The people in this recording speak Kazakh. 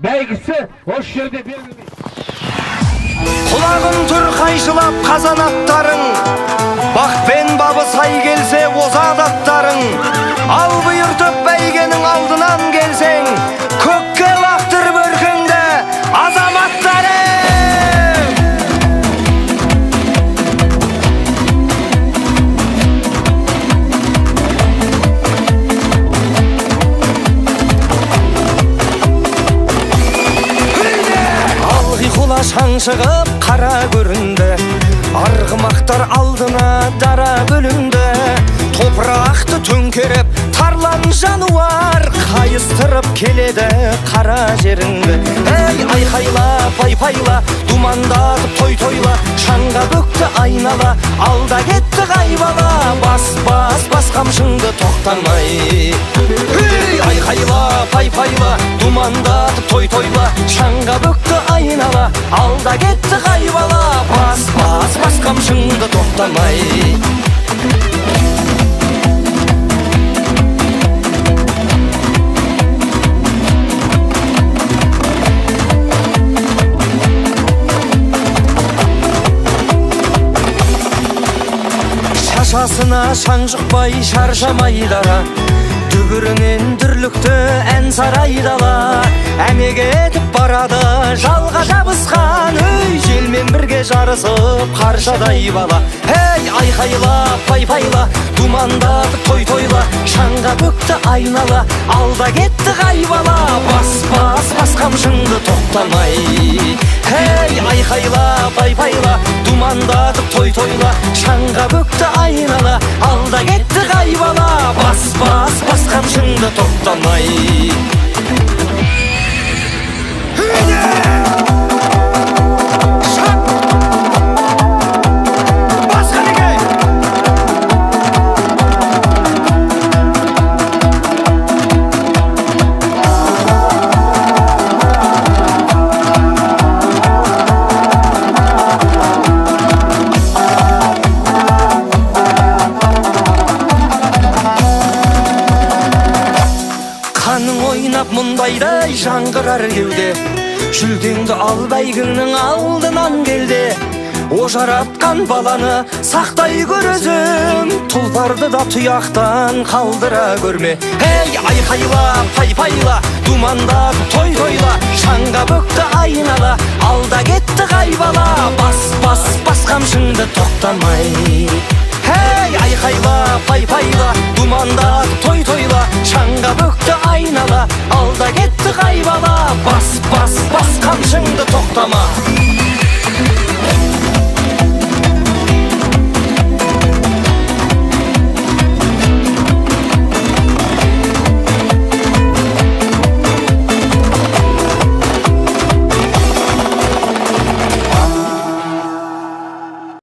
бәйгісі осы жерде берілмейді. Құлағын түр қайшылап қазанаттарың, бақпен бабы сай келсе озат аттарың. Ал бұйыртып бәйгенің алдынан келсең, көкке лақтырып өркеңді азаматтарың. Шаң шығып қара көрінді, арғымақтар алдына дара бөлінді. Топырақты төңкеріп тарлан жануар, қайыстырып келеді қара жеріңді. Ей, айқайла, пай-пайла, думандатып той-тойла, шаңға бөкті айнала, алда кетті қайбала. Бас қамшыңды тоқтамай. Ей, айқайла, пай-пайла, думандатып той-тойла, шаңға бөкті айнала, алда кетті қайбала. Бас қамшыңды тоқтамай. Шашасына шаң жұқпай шаршамай дара, дүбірінен дүрлікті ән сарайдала. Әмеге етіп барады жалға жабысқан, өй, желмен бірге жарысып қаршадай бала. Ей, айқайла, пай-пайла, думандатып той-тойла, шаңға бөкті айнала, алда кетті қайбала. Бас қамшыңды тоқтамай. Ей, айқайла, пай-пайла, думандатып той-тойла, шаңға бөкті айнала, алда кетті қайбала. Бас қамшыңды тоқтамай. Қаның ойнап мұндайдай жаңғырар кеуде, жүлдеңді ал бәйгіңнің алдынан келде. Ожаратқан баланы сақтай көр өзім, тұлпарды да тұяқтан қалдыра көрме. Ей, айқайла, пай-пайла, думандатып той-тойла, шаңға бөкті айнала, алда кетті қайбала. Бас қамшыңды тоқтамай. Ей, айқайла, пай-пайла, думандатып той-тойла, шаңға бөкті айнала, алда кетті қайбала.